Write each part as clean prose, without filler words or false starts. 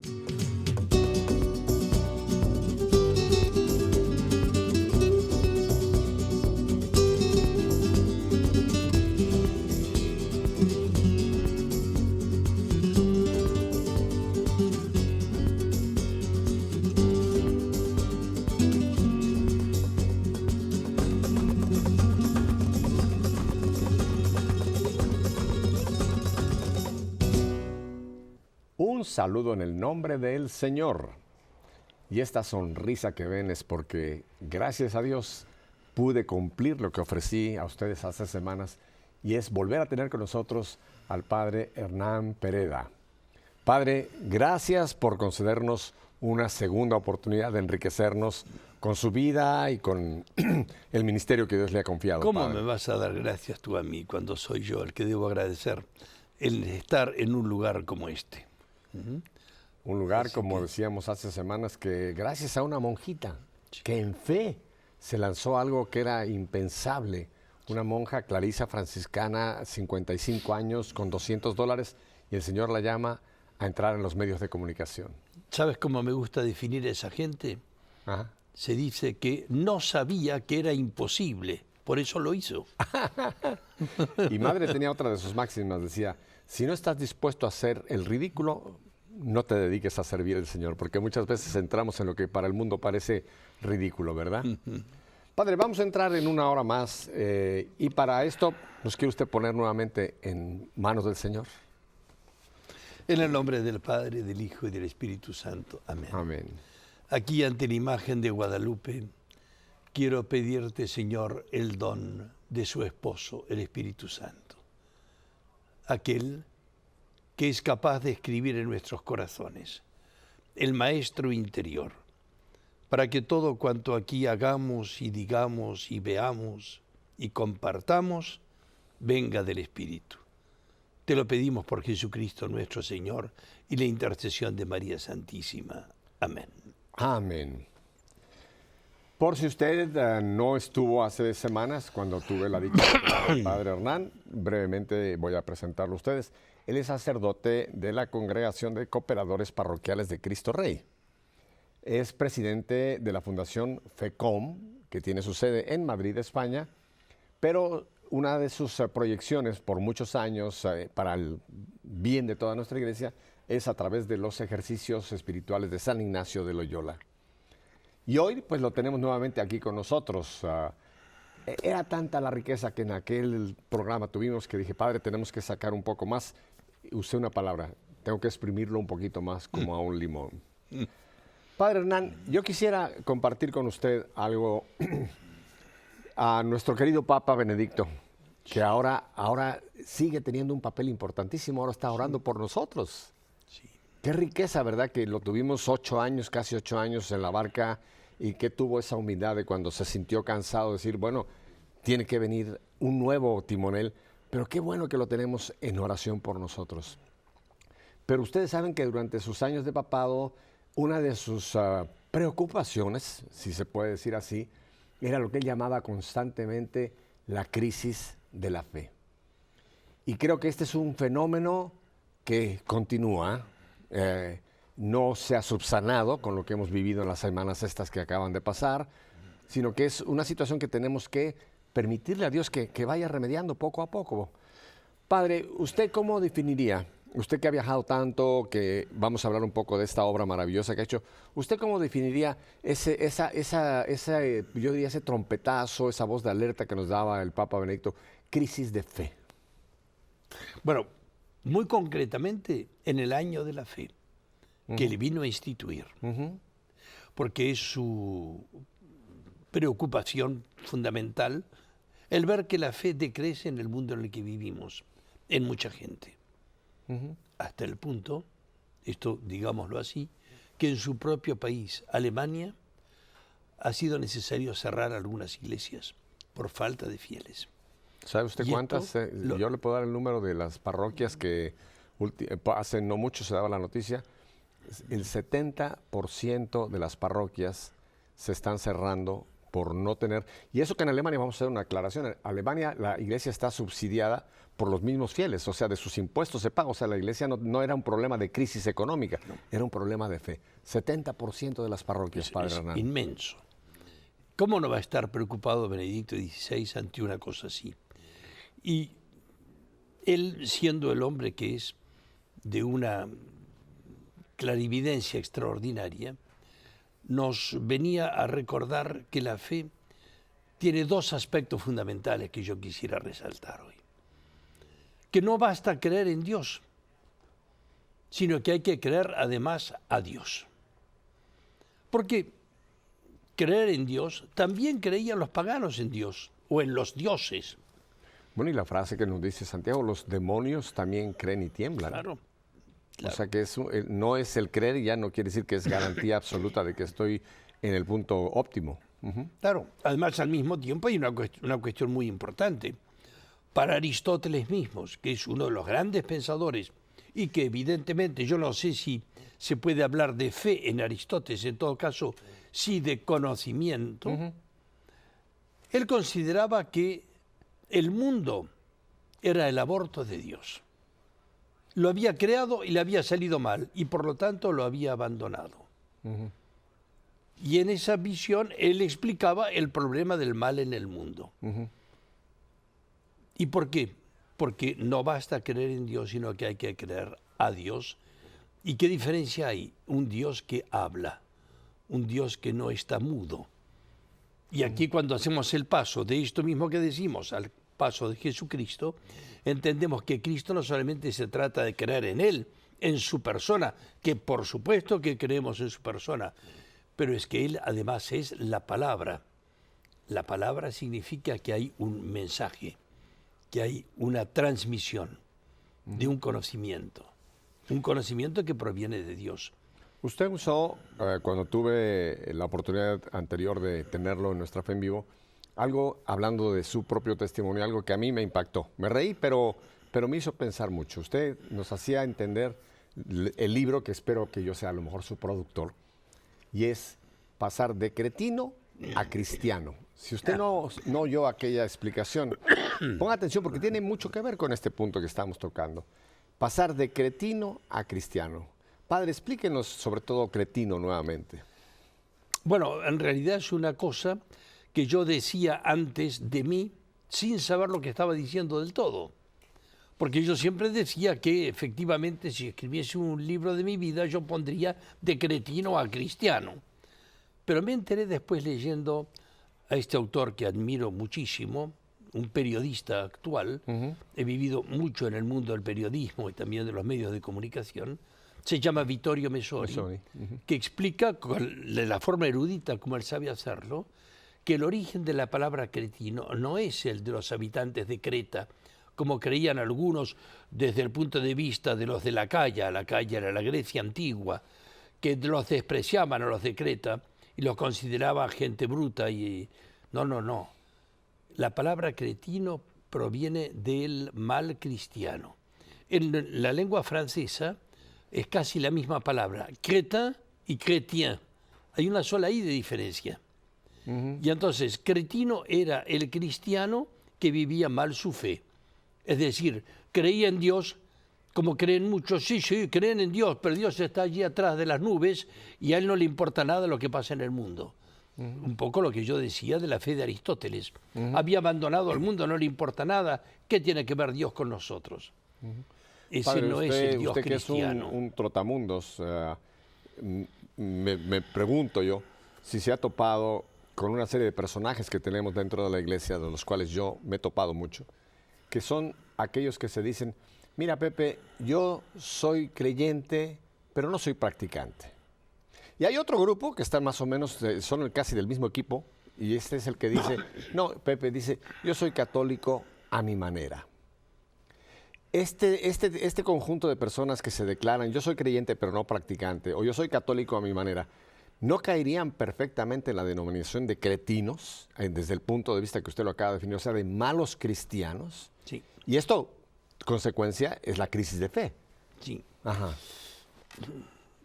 Un saludo en el nombre del Señor. Y esta sonrisa que ven es porque, gracias a Dios, pude cumplir lo que ofrecí a ustedes hace semanas, y es volver a tener con nosotros al Padre Hernán Pereda. Padre, gracias por concedernos una segunda oportunidad de enriquecernos con su vida y con el ministerio que Dios le ha confiado. ¿Cómo Padre? me vas a dar gracias tú a mí cuando soy yo el que debo agradecer el estar en un lugar como este? Un lugar, como decíamos hace semanas, que gracias a una monjita que en fe se lanzó algo que era impensable. Una monja clarisa franciscana, 55 años, con $200, y el Señor la llama a entrar en los medios de comunicación. ¿Sabes cómo me gusta definir a esa gente? Ajá. Se dice que no sabía que era imposible, por eso lo hizo. Y Madre tenía otra de sus máximas, decía: si no estás dispuesto a hacer el ridículo, no te dediques a servir al Señor, porque muchas veces entramos en lo que para el mundo parece ridículo, ¿verdad? Padre, vamos a entrar en una hora más, y para esto nos quiere usted poner nuevamente en manos del Señor. En el nombre del Padre, del Hijo y del Espíritu Santo. Amén. Amén. Aquí, ante la imagen de Guadalupe, quiero pedirte, Señor, el don de su esposo, el Espíritu Santo. Aquel que es capaz de escribir en nuestros corazones, el maestro interior, para que todo cuanto aquí hagamos y digamos y veamos y compartamos, venga del Espíritu. Te lo pedimos por Jesucristo nuestro Señor y la intercesión de María Santísima. Amén. Amén. Por si usted no estuvo hace semanas cuando tuve la dicha del Padre Hernán, brevemente voy a presentarlo a ustedes. Él es sacerdote de la Congregación de Cooperadores Parroquiales de Cristo Rey. Es presidente de la Fundación FECOM, que tiene su sede en Madrid, España, pero una de sus proyecciones por muchos años para el bien de toda nuestra iglesia es a través de los ejercicios espirituales de San Ignacio de Loyola. Y hoy pues lo tenemos nuevamente aquí con nosotros. Era tanta la riqueza que en aquel programa tuvimos que dije: Padre, tenemos que sacar un poco más. Usé una palabra: tengo que exprimirlo un poquito más como a un limón. Padre Hernán, yo quisiera compartir con usted algo a nuestro querido Papa Benedicto, que ahora sigue teniendo un papel importantísimo, ahora está orando por nosotros. Sí. Qué riqueza, ¿verdad? Que lo tuvimos 8 años, casi 8 años en la barca, y que tuvo esa humildad de cuando se sintió cansado, decir, bueno, tiene que venir un nuevo timonel, pero qué bueno que lo tenemos en oración por nosotros. Pero ustedes saben que durante sus años de papado, una de sus preocupaciones, si se puede decir así, era lo que él llamaba constantemente la crisis de la fe. Y creo que este es un fenómeno que continúa, no se ha subsanado con lo que hemos vivido en las semanas estas que acaban de pasar, sino que es una situación que tenemos que permitirle a Dios que vaya remediando poco a poco. Padre, ¿usted cómo definiría? Usted que ha viajado tanto, que vamos a hablar un poco de esta obra maravillosa que ha hecho, ¿usted cómo definiría yo diría ese trompetazo, esa voz de alerta que nos daba el Papa Benedicto, crisis de fe? Bueno, muy concretamente en el año de la fe, que él vino a instituir, porque es su preocupación fundamental el ver que la fe decrece en el mundo en el que vivimos, en mucha gente. Hasta el punto, esto digámoslo así, que en su propio país, Alemania, ha sido necesario cerrar algunas iglesias por falta de fieles. ¿Sabe usted cuántas? Yo le puedo dar el número de las parroquias que hace no mucho se daba la noticia. El 70% de las parroquias se están cerrando por no tener... Y eso que en Alemania, vamos a hacer una aclaración, en Alemania la iglesia está subsidiada por los mismos fieles, o sea, de sus impuestos se paga. O sea, la iglesia no era un problema de crisis económica, era un problema de fe. 70% de las parroquias, Padre Hernán. Inmenso. ¿Cómo no va a estar preocupado Benedicto XVI ante una cosa así? Y él, siendo el hombre que es, de una clarividencia extraordinaria, nos venía a recordar que la fe tiene dos aspectos fundamentales que yo quisiera resaltar hoy. Que no basta creer en Dios, sino que hay que creer además a Dios. Porque creer en Dios, también creían los paganos en Dios, o en los dioses. Bueno, y la frase que nos dice Santiago, los demonios también creen y tiemblan. Claro. O sea que no es el creer, ya no quiere decir que es garantía absoluta de que estoy en el punto óptimo. Claro, además al mismo tiempo hay una cuestión muy importante. Para Aristóteles mismos, que es uno de los grandes pensadores, y que evidentemente yo no sé si se puede hablar de fe en Aristóteles, en todo caso sí de conocimiento, él consideraba que el mundo era el aborto de Dios. Lo había creado y le había salido mal, y por lo tanto lo había abandonado. Y en esa visión él explicaba el problema del mal en el mundo. ¿Y por qué? Porque no basta creer en Dios, sino que hay que creer a Dios. ¿Y qué diferencia hay? Un Dios que habla, un Dios que no está mudo. Y aquí cuando hacemos el paso de esto mismo que decimos al paso de Jesucristo, entendemos que Cristo no solamente se trata de creer en Él, en su persona, que por supuesto que creemos en su persona, pero es que Él además es la palabra. La palabra significa que hay un mensaje, que hay una transmisión de un conocimiento que proviene de Dios. Usted usó, cuando tuve la oportunidad anterior de tenerlo en Nuestra Fe en Vivo, algo hablando de su propio testimonio, algo que a mí me impactó. Me reí, pero me hizo pensar mucho. Usted nos hacía entender el libro, que espero que yo sea a lo mejor su productor, y es pasar de cretino a cristiano. Si usted no oyó aquella explicación, ponga atención porque tiene mucho que ver con este punto que estamos tocando. Pasar de cretino a cristiano. Padre, explíquenos sobre todo cretino nuevamente. Bueno, en realidad es una cosa que yo decía antes de mí sin saber lo que estaba diciendo del todo. Porque yo siempre decía que efectivamente si escribiese un libro de mi vida yo pondría de cretino a cristiano. Pero me enteré después leyendo a este autor que admiro muchísimo, un periodista actual, he vivido mucho en el mundo del periodismo y también de los medios de comunicación, se llama Vittorio Messori, que explica de la forma erudita como él sabe hacerlo, que el origen de la palabra cretino no es el de los habitantes de Creta, como creían algunos desde el punto de vista de los de la Calla era la Grecia antigua, que los despreciaban a los de Creta y los consideraban gente bruta. No. La palabra cretino proviene del mal cristiano. En la lengua francesa es casi la misma palabra, crétin y chrétien. Hay una sola I de diferencia. Y entonces, cretino era el cristiano que vivía mal su fe. Es decir, creía en Dios, como creen muchos, sí, creen en Dios, pero Dios está allí atrás de las nubes y a él no le importa nada lo que pasa en el mundo. Un poco lo que yo decía de la fe de Aristóteles. Había abandonado al mundo, no le importa nada. ¿Qué tiene que ver Dios con nosotros? Ese Padre, no es el Dios usted cristiano. Que es un trotamundos, me pregunto yo si se ha topado con una serie de personajes que tenemos dentro de la iglesia, de los cuales yo me he topado mucho, que son aquellos que se dicen, mira Pepe, yo soy creyente, pero no soy practicante. Y hay otro grupo que están más o menos, son casi del mismo equipo, y este es el que dice, no, Pepe dice, yo soy católico a mi manera. Este conjunto de personas que se declaran, yo soy creyente pero no practicante, o yo soy católico a mi manera, ¿no caerían perfectamente en la denominación de cretinos, desde el punto de vista que usted lo acaba de definir, o sea, de malos cristianos? Sí. Y esto, consecuencia, es la crisis de fe. Sí. Ajá.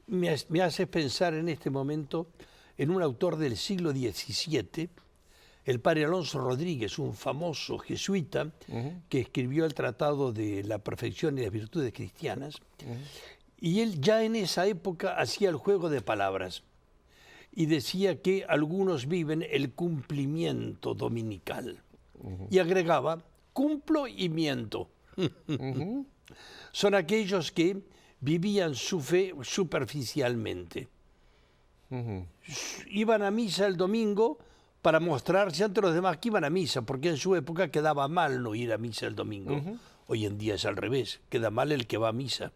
Me hace pensar en este momento en un autor del siglo XVII el padre Alonso Rodríguez, un famoso jesuita que escribió el Tratado de la Perfección y las Virtudes Cristianas, y él ya en esa época hacía el juego de palabras y decía que algunos viven el cumplimiento dominical y agregaba, cumplo y miento. Son aquellos que vivían su fe superficialmente. Iban a misa el domingo para mostrarse ante los demás que iban a misa, porque en su época quedaba mal no ir a misa el domingo. Hoy en día es al revés, queda mal el que va a misa.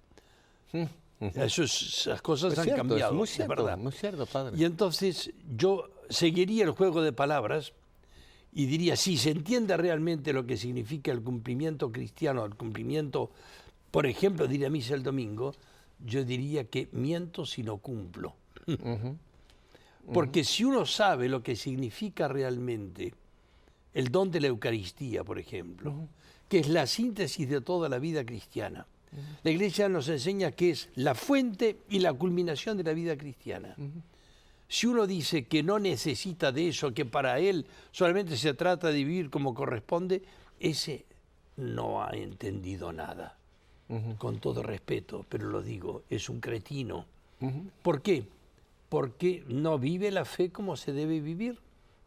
Esas cosas han cambiado, es muy cierto, de verdad. muy cierto, padre. Y entonces yo seguiría el juego de palabras y diría, si se entiende realmente lo que significa el cumplimiento cristiano, el cumplimiento, por ejemplo, de ir a misa el domingo, yo diría que miento si no cumplo. Porque si uno sabe lo que significa realmente el don de la Eucaristía, por ejemplo, que es la síntesis de toda la vida cristiana, la Iglesia nos enseña que es la fuente y la culminación de la vida cristiana. Si uno dice que no necesita de eso, que para él solamente se trata de vivir como corresponde, ese no ha entendido nada. Con todo respeto, pero lo digo, es un cretino. ¿Por qué? Porque no vive la fe como se debe vivir,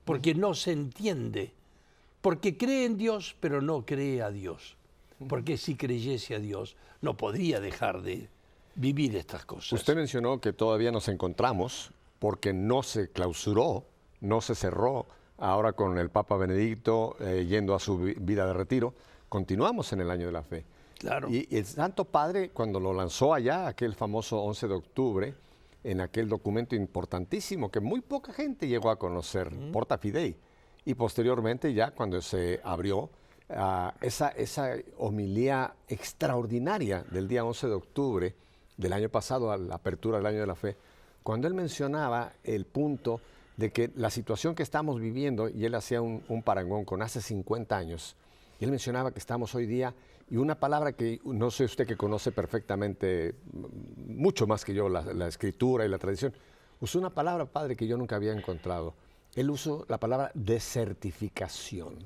porque no se entiende, porque cree en Dios, pero no cree a Dios. Porque si creyese a Dios, no podría dejar de vivir estas cosas. Usted mencionó que todavía nos encontramos porque no se clausuró, no se cerró. Ahora con el Papa Benedicto yendo a su vida de retiro, continuamos en el año de la fe. Claro. Y el Santo Padre, cuando lo lanzó allá, aquel famoso 11 de octubre, en aquel documento importantísimo que muy poca gente llegó a conocer, Porta Fidei, y posteriormente ya cuando se abrió esa homilía extraordinaria del día 11 de octubre del año pasado, a la apertura del año de la fe, cuando él mencionaba el punto de que la situación que estamos viviendo, y él hacía un parangón con hace 50 años, y él mencionaba que estamos hoy día, y una palabra que no sé usted que conoce perfectamente, mucho más que yo, la escritura y la tradición, usó una palabra, padre, que yo nunca había encontrado. Él usó la palabra desertificación.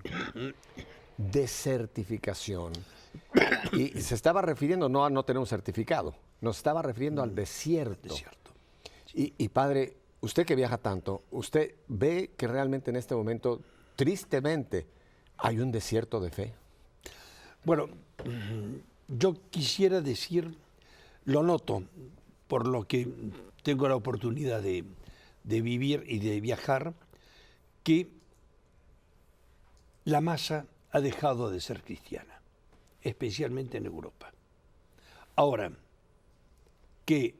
Desertificación. Y se estaba refiriendo no a no tener un certificado, nos estaba refiriendo al desierto. Y padre, usted que viaja tanto, ¿usted ve que realmente en este momento, tristemente, hay un desierto de fe? Bueno, yo quisiera decir, lo noto, por lo que tengo la oportunidad de vivir y de viajar, que la masa ha dejado de ser cristiana, especialmente en Europa. Ahora, que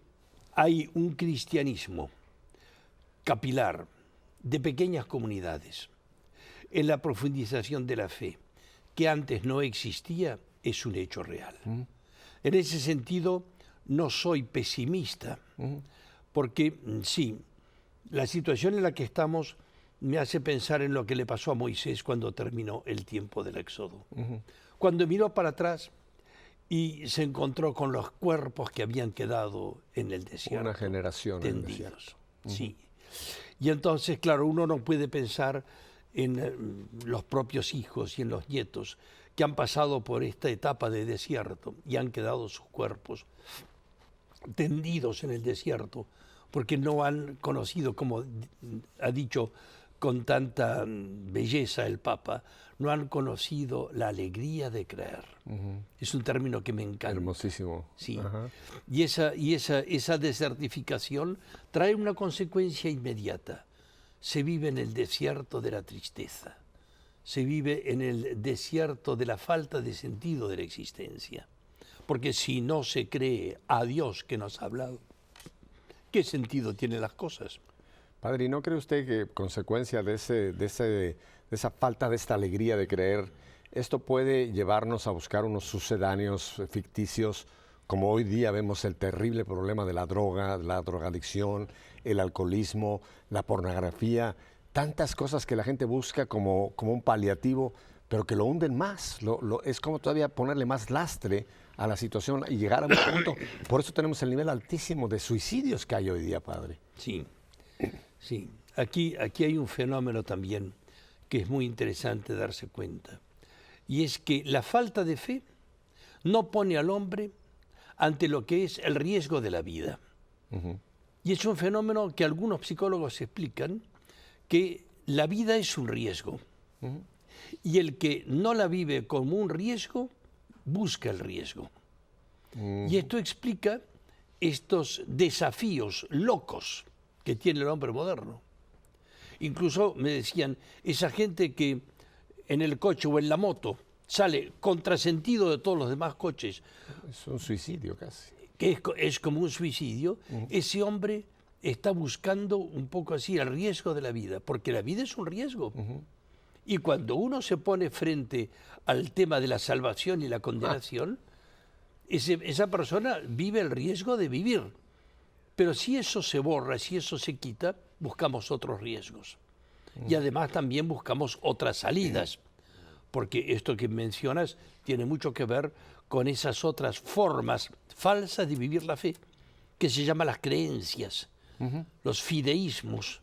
hay un cristianismo capilar de pequeñas comunidades en la profundización de la fe, que antes no existía, es un hecho real. En ese sentido, no soy pesimista, porque sí, la situación en la que estamos me hace pensar en lo que le pasó a Moisés cuando terminó el tiempo del Éxodo. Cuando miró para atrás y se encontró con los cuerpos que habían quedado en el desierto. Una generación tendidos. En el desierto. Sí. Y entonces, claro, uno no puede pensar en los propios hijos y en los nietos que han pasado por esta etapa de desierto y han quedado sus cuerpos tendidos en el desierto porque no han conocido, como ha dicho con tanta belleza el Papa, no han conocido la alegría de creer. Es un término que me encanta. Hermosísimo. Sí. Y esa desertificación trae una consecuencia inmediata. Se vive en el desierto de la tristeza, se vive en el desierto de la falta de sentido de la existencia. Porque si no se cree a Dios que nos ha hablado, ¿qué sentido tienen las cosas? Padre, ¿y no cree usted que consecuencia de esa falta de esta alegría de creer, esto puede llevarnos a buscar unos sucedáneos ficticios, como hoy día vemos el terrible problema de la droga, la drogadicción, el alcoholismo, la pornografía, tantas cosas que la gente busca como un paliativo, pero que lo hunden más, es como todavía ponerle más lastre a la situación y llegar a un punto. Por eso tenemos el nivel altísimo de suicidios que hay hoy día, padre. Sí, sí. Aquí hay un fenómeno también que es muy interesante darse cuenta. Y es que la falta de fe no pone al hombre ante lo que es el riesgo de la vida. Y es un fenómeno que algunos psicólogos explican, que la vida es un riesgo. Y el que no la vive como un riesgo, busca el riesgo. Y esto explica estos desafíos locos que tiene el hombre moderno. Incluso me decían, esa gente que en el coche o en la moto sale contrasentido de todos los demás coches. Es un suicidio casi. Que es como un suicidio. Ese hombre está buscando un poco así el riesgo de la vida, porque la vida es un riesgo. Y cuando uno se pone frente al tema de la salvación y la condenación, esa persona vive el riesgo de vivir. Pero si eso se borra, si eso se quita, buscamos otros riesgos. Y además también buscamos otras salidas, porque esto que mencionas tiene mucho que ver con esas otras formas falsas de vivir la fe, que se llaman las creencias, los fideísmos,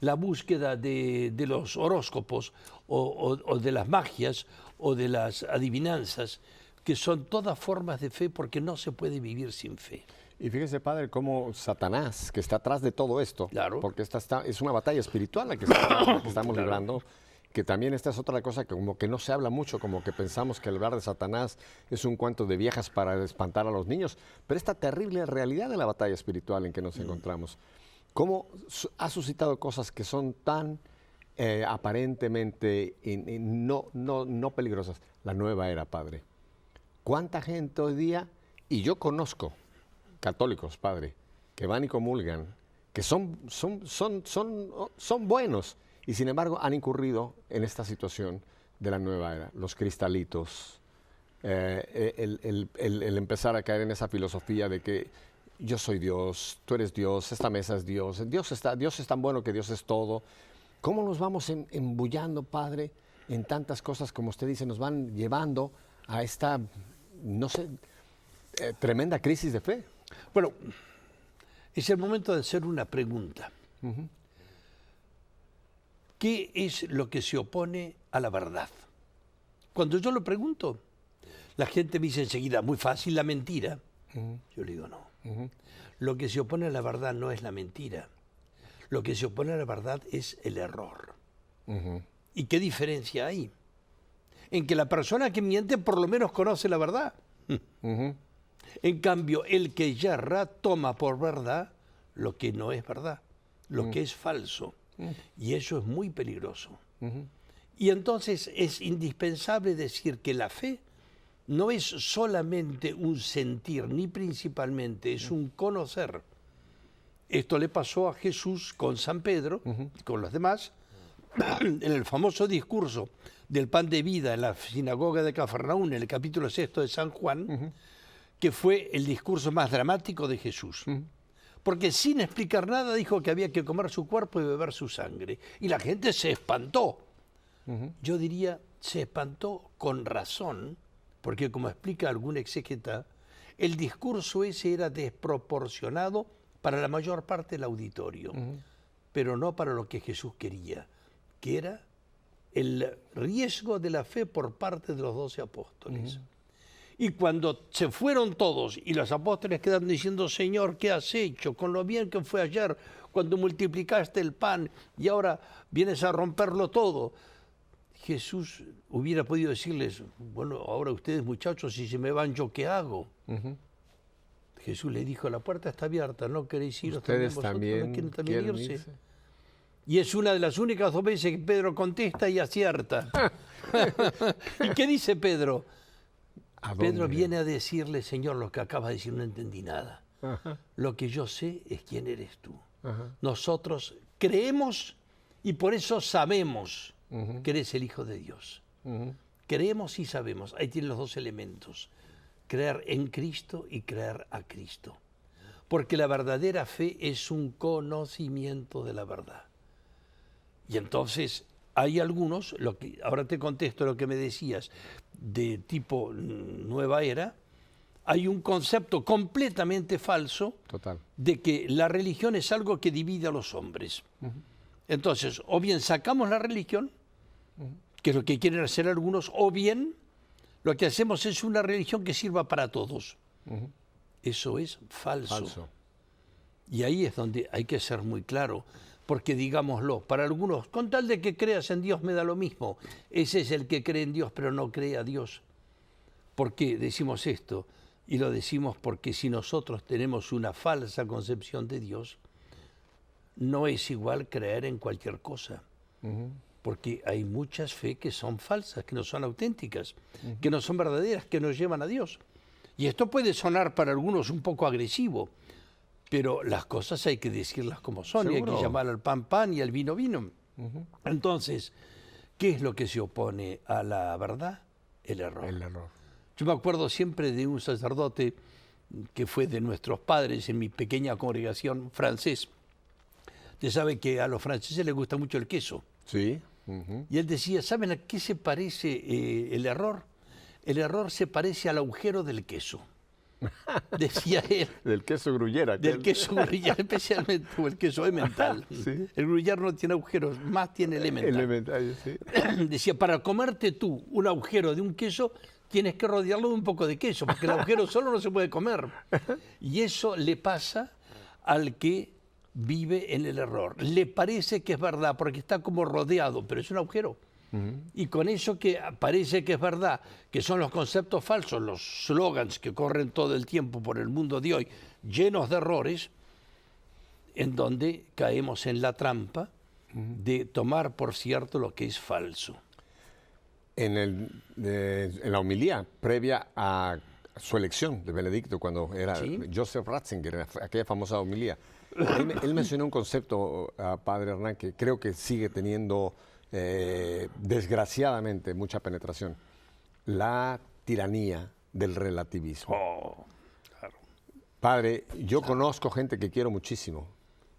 la búsqueda de los horóscopos o de las magias o de las adivinanzas, que son todas formas de fe porque no se puede vivir sin fe. Y fíjese, padre, cómo Satanás, que está atrás de todo esto, Claro. porque es una batalla espiritual la que estamos librando, que también esta es otra cosa que como que no se habla mucho, como que pensamos que hablar de Satanás es un cuento de viejas para espantar a los niños, pero esta terrible realidad de la batalla espiritual en que nos encontramos, cómo ha suscitado cosas que son tan aparentemente no peligrosas. La nueva era, padre. ¿Cuánta gente hoy día, y yo conozco católicos, padre, que van y comulgan, que son buenos, y sin embargo han incurrido en esta situación de la nueva era, los cristalitos, el empezar a caer en esa filosofía de que yo soy Dios, tú eres Dios, esta mesa es Dios, Dios es tan bueno que Dios es todo. ¿Cómo nos vamos embullando, padre, en tantas cosas, como usted dice, nos van llevando a esta, no sé, tremenda crisis de fe? Bueno, es el momento de hacer una pregunta. ¿Qué es lo que se opone a la verdad? Cuando yo lo pregunto, la gente me dice enseguida, muy fácil, la mentira. Yo le digo, no. Lo que se opone a la verdad no es la mentira. Lo que se opone a la verdad es el error. ¿Y qué diferencia hay? En que la persona que miente por lo menos conoce la verdad. En cambio, el que yerra toma por verdad lo que no es verdad, lo que es falso. Y eso es muy peligroso. Y entonces es indispensable decir que la fe no es solamente un sentir, ni principalmente, es un conocer. Esto le pasó a Jesús con San Pedro, con los demás, en el famoso discurso del pan de vida en la sinagoga de Cafarnaún, en el capítulo 6 de San Juan, que fue el discurso más dramático de Jesús. Porque sin explicar nada dijo que había que comer su cuerpo y beber su sangre. Y la gente se espantó. Yo diría, se espantó con razón, porque como explica algún exégeta, el discurso ese era desproporcionado para la mayor parte del auditorio, pero no para lo que Jesús quería, que era el riesgo de la fe por parte de los 12 apóstoles. Y cuando se fueron todos y los apóstoles quedan diciendo, Señor, ¿qué has hecho? Con lo bien que fue ayer, cuando multiplicaste el pan y ahora vienes a romperlo todo. Jesús hubiera podido decirles, bueno, ahora ustedes muchachos, si se me van, ¿yo qué hago? Jesús le dijo, la puerta está abierta, ¿no queréis ir? Ustedes también ¿no quieren quieren irse? irse. Y es una de las únicas 2 veces que Pedro contesta y acierta. ¿Y qué dice Pedro? Pedro viene a decirle, Señor, lo que acabas de decir no entendí nada. Lo que yo sé es quién eres tú. Nosotros creemos y por eso sabemos que eres el Hijo de Dios. Creemos y sabemos. Ahí tienen los 2 elementos. Creer en Cristo y creer a Cristo. Porque la verdadera fe es un conocimiento de la verdad. Y entonces hay algunos, ahora te contesto lo que me decías, de tipo nueva era, hay un concepto completamente falso de que la religión es algo que divide a los hombres. Entonces, o bien sacamos la religión que es lo que quieren hacer algunos, o bien lo que hacemos es una religión que sirva para todos. Eso es falso. Y ahí es donde hay que ser muy claro, porque digámoslo, para algunos, con tal de que creas en Dios me da lo mismo. Ese es el que cree en Dios pero no cree a Dios. ¿Por qué decimos esto? Y lo decimos porque si nosotros tenemos una falsa concepción de Dios, no es igual creer en cualquier cosa. Porque hay muchas fe que son falsas, que no son auténticas, que no son verdaderas, que nos llevan a Dios. Y esto puede sonar para algunos un poco agresivo, pero las cosas hay que decirlas como son. ¿Seguro? Y hay que llamar al pan pan y al vino vino. Entonces, ¿qué es lo que se opone a la verdad? El error. El error. Yo me acuerdo siempre de un sacerdote que fue de nuestros padres en mi pequeña congregación francés. Usted sabe que a los franceses les gusta mucho el queso. Sí. Y él decía, ¿saben a qué se parece el error? El error se parece al agujero del queso. Decía él. Del queso gruyère. Del queso gruyère, especialmente, o el queso emmental. ¿Sí? El gruyère no tiene agujeros, más tiene el emmental. El emmental, sí. Decía, para comerte tú un agujero de un queso, tienes que rodearlo de un poco de queso, porque el agujero solo no se puede comer. Y eso le pasa al que vive en el error. Le parece que es verdad, porque está como rodeado, pero es un agujero. Y con eso que parece que es verdad, que son los conceptos falsos, los slogans que corren todo el tiempo por el mundo de hoy, llenos de errores, en donde caemos en la trampa de tomar por cierto lo que es falso. En la homilía previa a su elección de Benedicto, cuando era Joseph Ratzinger, aquella famosa homilía, él mencionó un concepto, Padre Hernán, que creo que sigue teniendo desgraciadamente mucha penetración: la tiranía del relativismo. Claro. Padre, yo conozco gente que quiero muchísimo,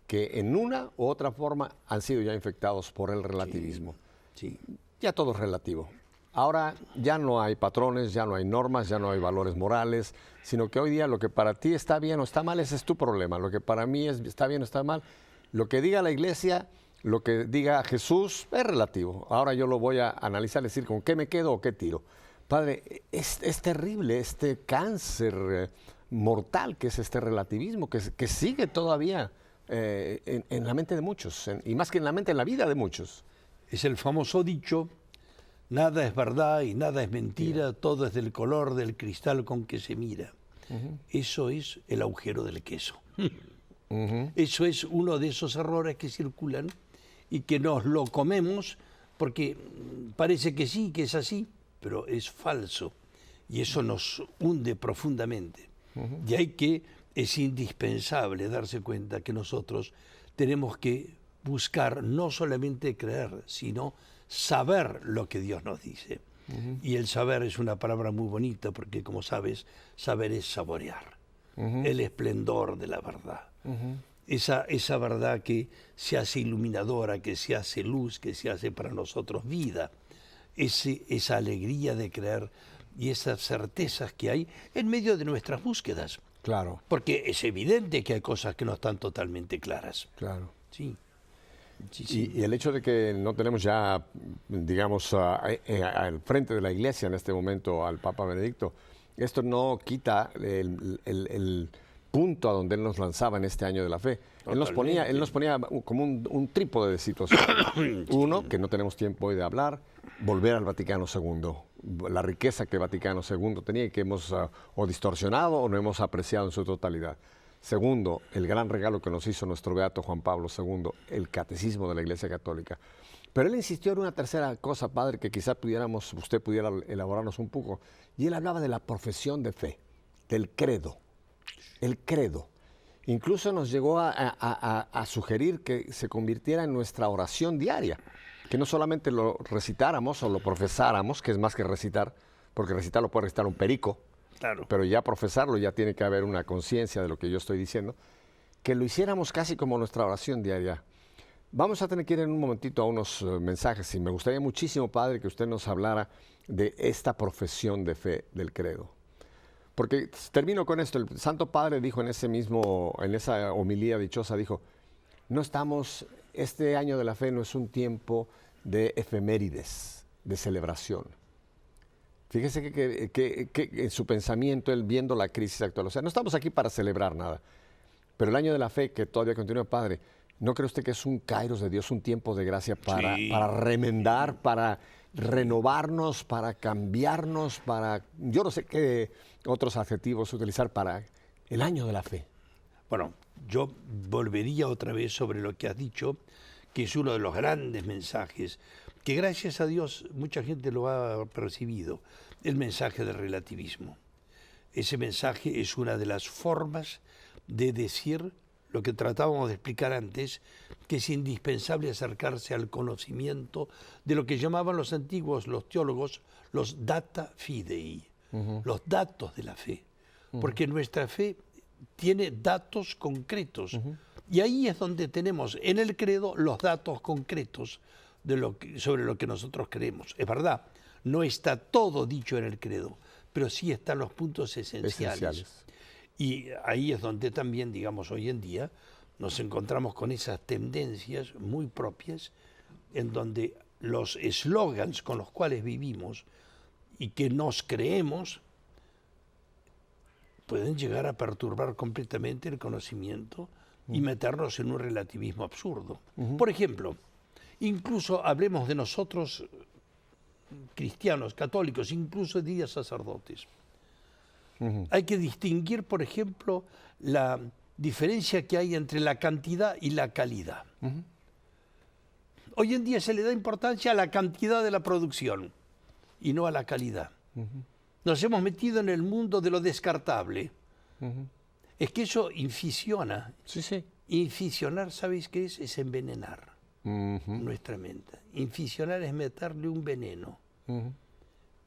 que en una u otra forma han sido ya infectados por el relativismo. Sí. Ya todo es relativo. Ahora ya no hay patrones, ya no hay normas, ya no hay valores morales, sino que hoy día lo que para ti está bien o está mal, ese es tu problema. Lo que para mí está bien o está mal, lo que diga la Iglesia, lo que diga Jesús, es relativo. Ahora yo lo voy a analizar, decir con qué me quedo o qué tiro. Padre, es terrible este cáncer mortal que es este relativismo, que sigue todavía en la mente de muchos, y más que en la mente, en la vida de muchos. Es el famoso dicho: nada es verdad y nada es mentira, todo es del color del cristal con que se mira. Eso es el agujero del queso. Eso es uno de esos errores que circulan y que nos lo comemos porque parece que sí, que es así, pero es falso. Y eso nos hunde profundamente. Y hay que, es indispensable darse cuenta que nosotros tenemos que buscar no solamente creer, sino saber lo que Dios nos dice. Y el saber es una palabra muy bonita porque, como sabes, saber es saborear el esplendor de la verdad. Esa verdad que se hace iluminadora, que se hace luz, que se hace para nosotros vida. Esa alegría de creer y esas certezas que hay en medio de nuestras búsquedas. Claro. Porque es evidente que hay cosas que no están totalmente claras. Claro. Sí. Y el hecho de que no tenemos ya, digamos, al frente de la Iglesia en este momento al Papa Benedicto, esto no quita el punto a donde él nos lanzaba en este año de la fe. Él nos ponía como un trípode de situación. Uno, que no tenemos tiempo hoy de hablar, volver al Vaticano II, la riqueza que el Vaticano II tenía y que hemos o distorsionado o no hemos apreciado en su totalidad. Segundo, el gran regalo que nos hizo nuestro beato Juan Pablo II, el catecismo de la Iglesia Católica. Pero él insistió en una tercera cosa, Padre, que quizá usted pudiera elaborarnos un poco. Y él hablaba de la profesión de fe, del credo. El credo. Incluso nos llegó a sugerir que se convirtiera en nuestra oración diaria, que no solamente lo recitáramos o lo profesáramos, que es más que recitar, porque recitar lo puede recitar un perico. Claro. Pero ya profesarlo ya tiene que haber una conciencia de lo que yo estoy diciendo, que lo hiciéramos casi como nuestra oración diaria. Vamos a tener que ir en un momentito a unos mensajes y me gustaría muchísimo, Padre, que usted nos hablara de esta profesión de fe del credo. Porque termino con esto, el Santo Padre dijo en esa homilía dichosa, dijo, este año de la fe no es un tiempo de efemérides, de celebración. Fíjese que en su pensamiento, él viendo la crisis actual, o sea, no estamos aquí para celebrar nada, pero el año de la fe que todavía continúa, Padre, ¿no cree usted que es un kairos de Dios, un tiempo de gracia para, Sí. para remendar, para renovarnos, para cambiarnos, para, yo no sé qué otros adjetivos utilizar para el año de la fe? Bueno, yo volvería otra vez sobre lo que has dicho, que es uno de los grandes mensajes, que gracias a Dios mucha gente lo ha percibido, el mensaje del relativismo. Ese mensaje es una de las formas de decir lo que tratábamos de explicar antes, que es indispensable acercarse al conocimiento de lo que llamaban los antiguos, los teólogos, los data fidei, los datos de la fe. Porque nuestra fe tiene datos concretos. Y ahí es donde tenemos en el credo los datos concretos de sobre lo que nosotros creemos. Es verdad, no está todo dicho en el credo, pero sí están los puntos esenciales. Y ahí es donde también, digamos, hoy en día nos encontramos con esas tendencias muy propias en donde los eslogans con los cuales vivimos y que nos creemos pueden llegar a perturbar completamente el conocimiento y meternos en un relativismo absurdo. Por ejemplo, incluso hablemos de nosotros cristianos, católicos, incluso diría sacerdotes. Hay que distinguir, por ejemplo, la diferencia que hay entre la cantidad y la calidad. Hoy en día se le da importancia a la cantidad de la producción y no a la calidad. Nos hemos metido en el mundo de lo descartable. Es que eso inficiona. Sí, sí. Inficionar, ¿sabéis qué es? Es envenenar nuestra mente. Inficionar es meterle un veneno.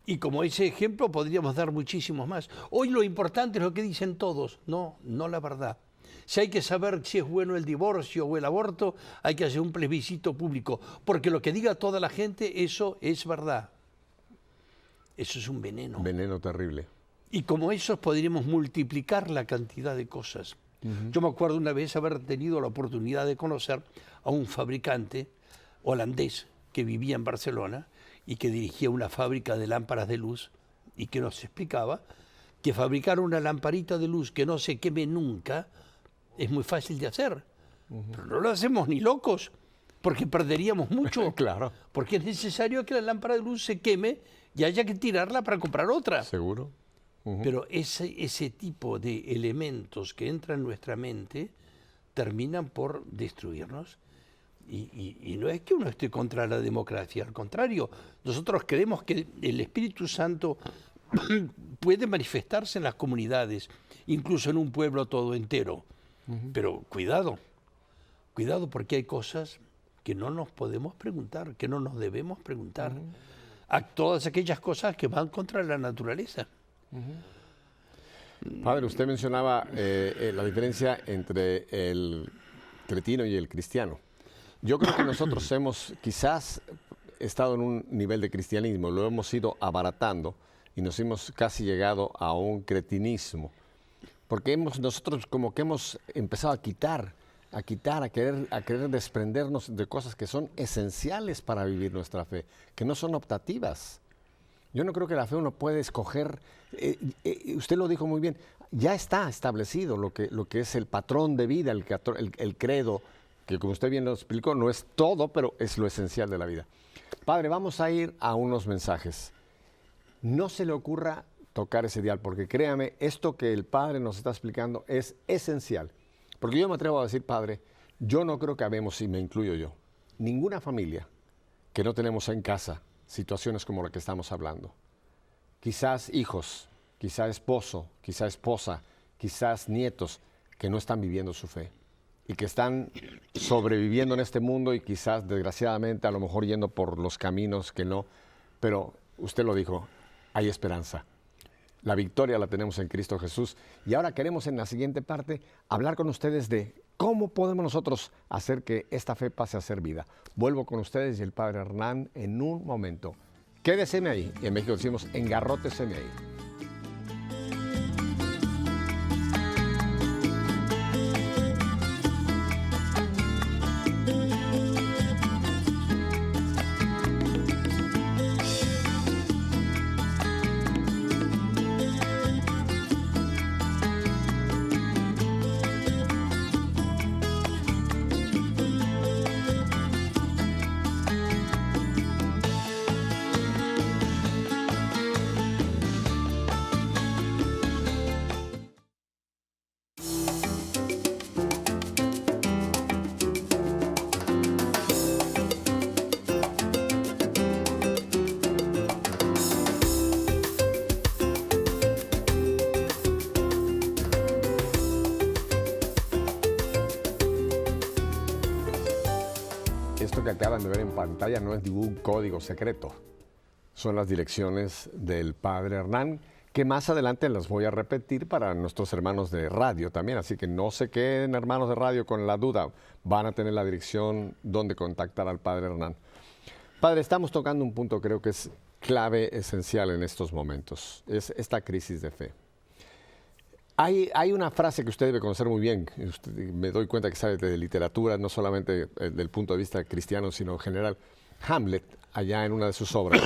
Y como ese ejemplo podríamos dar muchísimos más. Hoy lo importante es lo que dicen todos. No, no la verdad. Si hay que saber si es bueno el divorcio o el aborto, hay que hacer un plebiscito público. Porque lo que diga toda la gente, eso es verdad. Eso es un veneno. Veneno terrible. Y como esos podríamos multiplicar la cantidad de cosas. Yo me acuerdo una vez haber tenido la oportunidad de conocer a un fabricante holandés que vivía en Barcelona y que dirigía una fábrica de lámparas de luz y que nos explicaba que fabricar una lamparita de luz que no se queme nunca es muy fácil de hacer. Pero no lo hacemos ni locos, porque perderíamos mucho. Claro. Porque es necesario que la lámpara de luz se queme y haya que tirarla para comprar otra. ¿Seguro? Pero ese tipo de elementos que entran en nuestra mente terminan por destruirnos. Y no es que uno esté contra la democracia, al contrario, nosotros creemos que el Espíritu Santo puede manifestarse en las comunidades, incluso en un pueblo todo entero. Pero cuidado porque hay cosas que no nos podemos preguntar, que no nos debemos preguntar. A todas aquellas cosas que van contra la naturaleza. Padre, usted mencionaba la diferencia entre el cretino y el cristiano. Yo creo que nosotros hemos quizás estado en un nivel de cristianismo, lo hemos ido abaratando y nos hemos casi llegado a un cretinismo. Porque nosotros como que hemos empezado a querer desprendernos de cosas que son esenciales para vivir nuestra fe, que no son optativas. Yo no creo que la fe uno puede escoger, usted lo dijo muy bien, ya está establecido lo que es el patrón de vida, el credo, que como usted bien lo explicó, no es todo, pero es lo esencial de la vida. Padre, vamos a ir a unos mensajes. No se le ocurra tocar ese dial, porque créame, esto que el Padre nos está explicando es esencial. Porque yo me atrevo a decir, Padre, yo no creo que habemos, y me incluyo yo, ninguna familia que no tenemos en casa situaciones como la que estamos hablando. Quizás hijos, quizás esposo, quizás esposa, quizás nietos que no están viviendo su fe y que están sobreviviendo en este mundo y quizás desgraciadamente a lo mejor yendo por los caminos que no, pero usted lo dijo, hay esperanza. La victoria la tenemos en Cristo Jesús. Y ahora queremos en la siguiente parte hablar con ustedes de cómo podemos nosotros hacer que esta fe pase a ser vida. Vuelvo con ustedes y el Padre Hernán en un momento. Quédeseme ahí. Y en México decimos, engarróteseme ahí. Esto que acaban de ver en pantalla no es ningún código secreto. Son las direcciones del padre Hernán, que más adelante las voy a repetir para nuestros hermanos de radio también. Así que no se queden, hermanos de radio, con la duda. Van a tener la dirección donde contactar al padre Hernán. Padre, estamos tocando un punto creo que es clave, esencial en estos momentos. Es esta crisis de fe. Hay una frase que usted debe conocer muy bien. Me doy cuenta que sabe de literatura, no solamente del punto de vista cristiano, sino en general. Hamlet, allá en una de sus obras,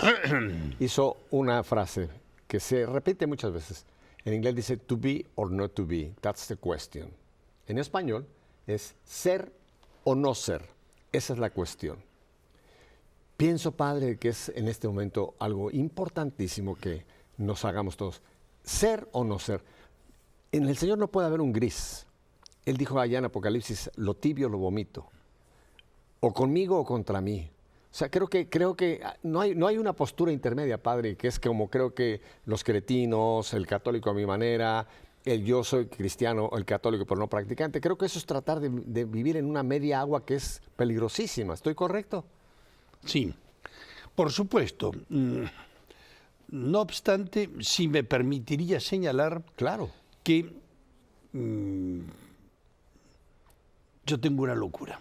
hizo una frase que se repite muchas veces. En inglés dice, to be or not to be, that's the question. En español es ser o no ser, esa es la cuestión. Pienso, Padre, que es en este momento algo importantísimo que nos hagamos todos. Ser o no ser. En el Señor no puede haber un gris. Él dijo allá en Apocalipsis, lo tibio lo vomito. O conmigo o contra mí. O sea, creo que no hay una postura intermedia, Padre, que es como creo que los cretinos, el católico a mi manera, el yo soy cristiano, el católico pero no practicante. Creo que eso es tratar de vivir en una media agua que es peligrosísima. ¿Estoy correcto? Sí, por supuesto. No obstante, si me permitiría señalar Claro. que yo tengo una locura.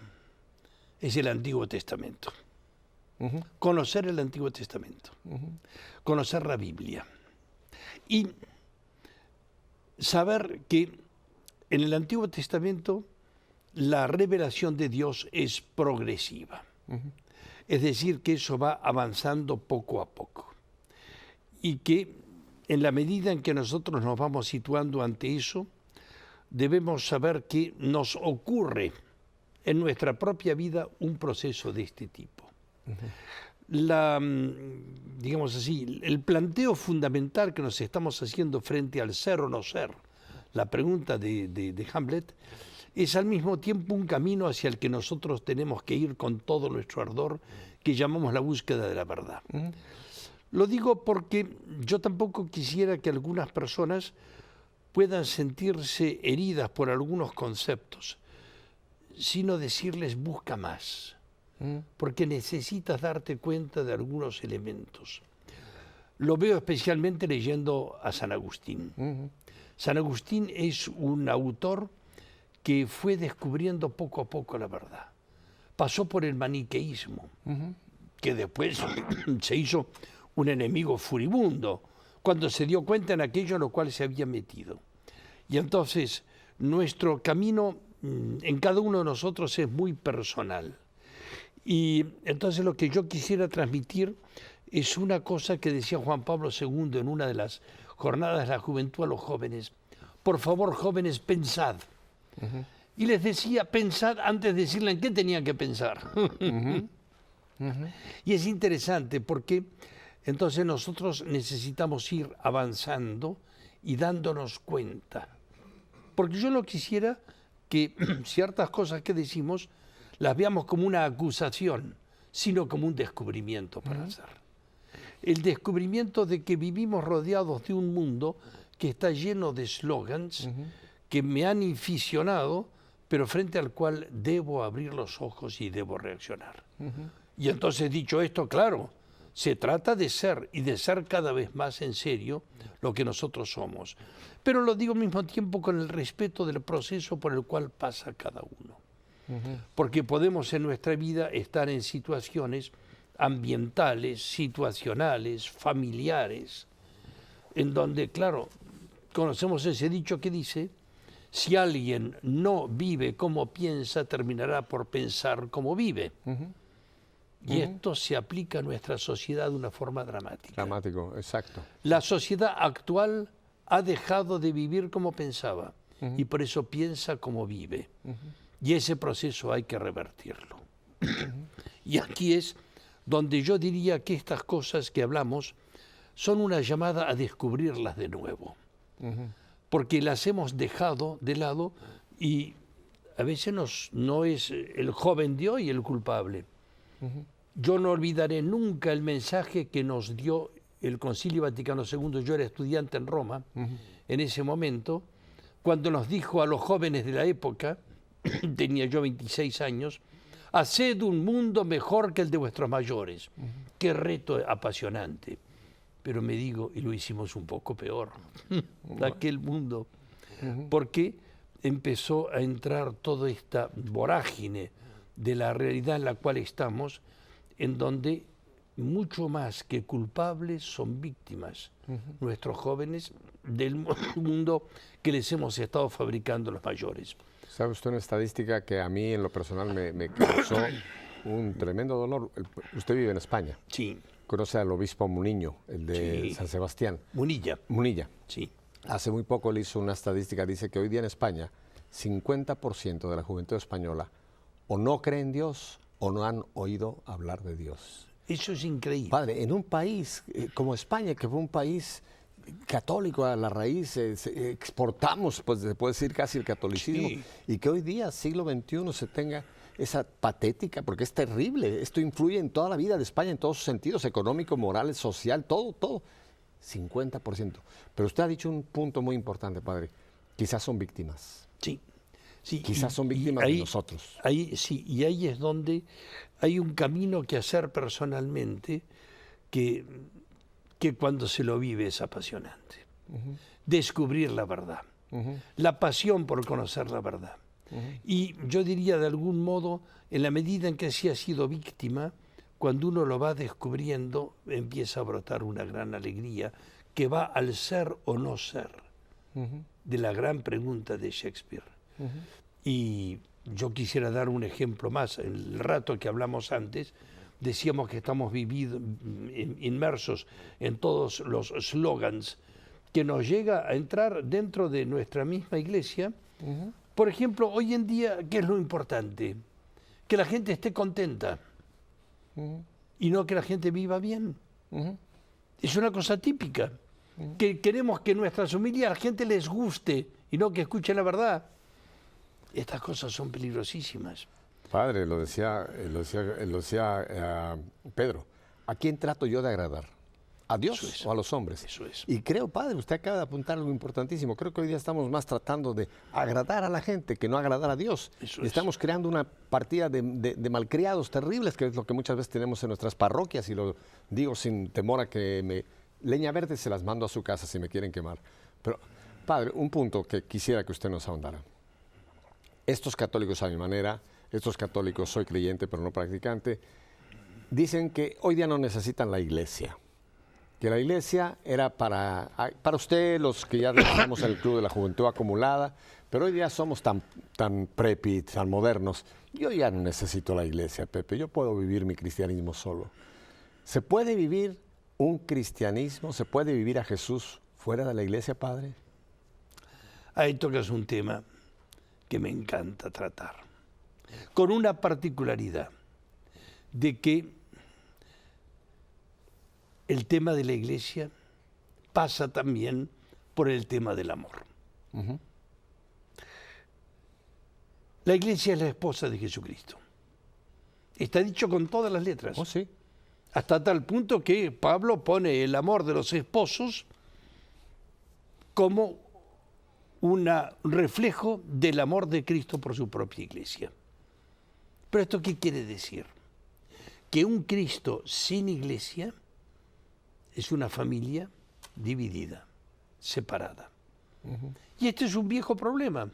Es el Antiguo Testamento. Conocer el Antiguo Testamento. Conocer la Biblia. Y saber que en el Antiguo Testamento la revelación de Dios es progresiva. Es decir, que eso va avanzando poco a poco. Y que en la medida en que nosotros nos vamos situando ante eso, debemos saber que nos ocurre en nuestra propia vida un proceso de este tipo. Digamos así, el planteo fundamental que nos estamos haciendo frente al ser o no ser, la pregunta de Hamlet, es al mismo tiempo un camino hacia el que nosotros tenemos que ir con todo nuestro ardor, que llamamos la búsqueda de la verdad. Lo digo porque yo tampoco quisiera que algunas personas puedan sentirse heridas por algunos conceptos, sino decirles busca más, porque necesitas darte cuenta de algunos elementos. Lo veo especialmente leyendo a San Agustín. San Agustín es un autor que fue descubriendo poco a poco la verdad. Pasó por el maniqueísmo, que después se hizo un enemigo furibundo, cuando se dio cuenta en aquello en lo cual se había metido. Y entonces, nuestro camino en cada uno de nosotros es muy personal. Y entonces lo que yo quisiera transmitir es una cosa que decía Juan Pablo II en una de las jornadas de la juventud a los jóvenes. Por favor, jóvenes, pensad. Y les decía, pensad antes de decirle en qué tenían que pensar. Y es interesante porque entonces nosotros necesitamos ir avanzando y dándonos cuenta. Porque yo no quisiera que ciertas cosas que decimos las veamos como una acusación, sino como un descubrimiento para hacer. El descubrimiento de que vivimos rodeados de un mundo que está lleno de slogans que me han inficionado, pero frente al cual debo abrir los ojos y debo reaccionar. Y entonces, dicho esto, claro, se trata de ser y de ser cada vez más en serio lo que nosotros somos. Pero lo digo al mismo tiempo con el respeto del proceso por el cual pasa cada uno. Porque podemos en nuestra vida estar en situaciones ambientales, situacionales, familiares, en donde, claro, conocemos ese dicho que dice, si alguien no vive como piensa, terminará por pensar como vive. Y esto se aplica a nuestra sociedad de una forma dramática. Dramático, exacto. La sociedad actual ha dejado de vivir como pensaba y por eso piensa como vive. Y ese proceso hay que revertirlo. Y aquí es donde yo diría que estas cosas que hablamos son una llamada a descubrirlas de nuevo. Porque las hemos dejado de lado y a veces no es el joven de hoy el culpable. Yo no olvidaré nunca el mensaje que nos dio el Concilio Vaticano II. Yo era estudiante en Roma en ese momento, cuando nos dijo a los jóvenes de la época, tenía yo 26 años, haced un mundo mejor que el de vuestros mayores. Qué reto apasionante. Pero me digo, y lo hicimos un poco peor, aquel mundo, porque empezó a entrar toda esta vorágine de la realidad en la cual estamos, en donde mucho más que culpables son víctimas nuestros jóvenes del mundo que les hemos estado fabricando los mayores. ¿Sabe usted una estadística que a mí en lo personal me causó un tremendo dolor? Usted vive en España. Sí. Conoce al obispo Muniño, el de Sí. San Sebastián. Munilla. Munilla. Sí. Hace muy poco le hizo una estadística, dice que hoy día en España 50% de la juventud española o no cree en Dios o no han oído hablar de Dios. Eso es increíble. Padre, en un país como España, que fue un país católico a la raíz, exportamos, pues se puede decir casi el catolicismo, Sí. y que hoy día, siglo XXI, se tenga esa patética, porque es terrible, esto influye en toda la vida de España, en todos sus sentidos, económico, moral, social, todo, todo. 50%. Pero usted ha dicho un punto muy importante, padre, quizás son víctimas. Sí. Sí, Quizás son víctimas de nosotros. Sí, y ahí es donde hay un camino que hacer personalmente que cuando se lo vive es apasionante. Descubrir la verdad, la pasión por conocer la verdad. Y yo diría de algún modo, en la medida en que se ha sido víctima, cuando uno lo va descubriendo, empieza a brotar una gran alegría que va al ser o no ser, de la gran pregunta de Shakespeare. Y yo quisiera dar un ejemplo más. En el rato que hablamos antes, decíamos que estamos inmersos en todos los slogans que nos llega a entrar dentro de nuestra misma iglesia. Por ejemplo, hoy en día, ¿qué es lo importante? Que la gente esté contenta y no que la gente viva bien. Es una cosa típica. Que queremos que nuestras familias a la gente les guste y no que escuchen la verdad. Estas cosas son peligrosísimas. Padre, lo decía Pedro, ¿a quién trato yo de agradar? ¿A Dios o a los hombres? Eso es. Y creo, padre, usted acaba de apuntar algo importantísimo. Creo que hoy día estamos más tratando de agradar a la gente que no agradar a Dios. Eso y estamos creando una partida de malcriados terribles, que es lo que muchas veces tenemos en nuestras parroquias, y lo digo sin temor a que leña verde se las mando a su casa si me quieren quemar. Pero, padre, un punto que quisiera que usted nos ahondara. Estos católicos a mi manera, estos católicos, soy creyente pero no practicante, dicen que hoy día no necesitan la iglesia. Que la iglesia era para usted, los que ya estamos en el Club de la Juventud Acumulada, pero hoy día somos tan preppy, tan modernos. Yo ya no necesito la iglesia, Pepe, yo puedo vivir mi cristianismo solo. ¿Se puede vivir un cristianismo, se puede vivir a Jesús fuera de la iglesia, padre? Ahí tocas un tema que me encanta tratar, con una particularidad de que el tema de la iglesia pasa también por el tema del amor. La iglesia es la esposa de Jesucristo. Está dicho con todas las letras. Oh, sí. Hasta tal punto que Pablo pone el amor de los esposos como un reflejo del amor de Cristo por su propia iglesia. ¿Pero esto qué quiere decir? Que un Cristo sin iglesia es una familia dividida, separada. Y este es un viejo problema.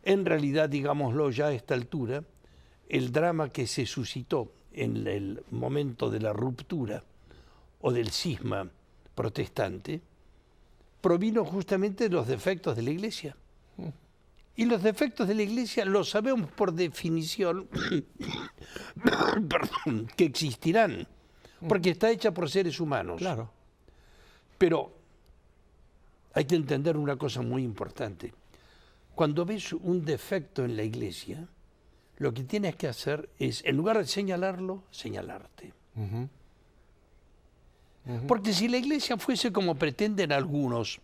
En realidad, digámoslo ya a esta altura, el drama que se suscitó en el momento de la ruptura o del cisma protestante provino justamente de los defectos de la Iglesia. Y los defectos de la Iglesia los sabemos por definición perdón, que existirán, porque está hecha por seres humanos. Claro. Pero hay que entender una cosa muy importante. Cuando ves un defecto en la Iglesia, lo que tienes que hacer es, en lugar de señalarlo, señalarte. Porque si la Iglesia fuese como pretenden algunos,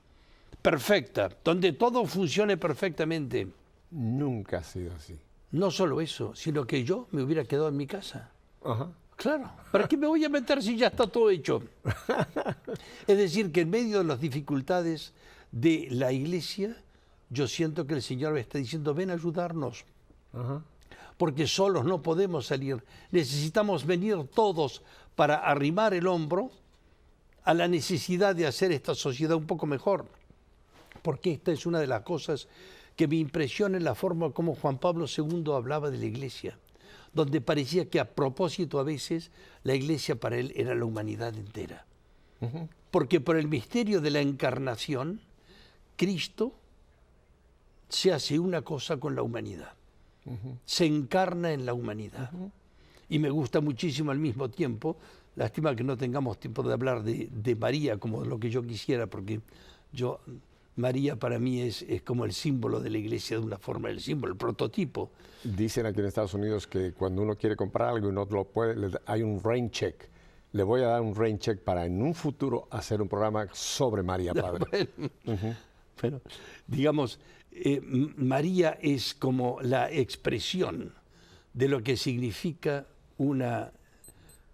perfecta, donde todo funcione perfectamente, Nunca ha sido así. no solo eso, sino que yo me hubiera quedado en mi casa. Ajá. Claro, ¿para qué me voy a meter si ya está todo hecho? Es decir, que en medio de las dificultades de la Iglesia, yo siento que el Señor me está diciendo, ven a ayudarnos. Ajá. porque solos no podemos salir. Necesitamos venir todos para arrimar el hombro a la necesidad de hacer esta sociedad un poco mejor. Porque esta es una de las cosas que me impresiona en la forma como Juan Pablo II hablaba de la Iglesia, donde parecía que a propósito a veces la Iglesia para él era la humanidad entera. Porque por el misterio de la encarnación, Cristo se hace una cosa con la humanidad. Se encarna en la humanidad. Y me gusta muchísimo al mismo tiempo, lástima que no tengamos tiempo de hablar de María como lo que yo quisiera, porque María para mí es como el símbolo de la Iglesia de una forma, el símbolo, el prototipo. Dicen aquí en Estados Unidos que cuando uno quiere comprar algo y no lo puede, hay un rain check. Le voy a dar un rain check para en un futuro hacer un programa sobre María, Padre. Bueno, digamos, María es como la expresión de lo que significa una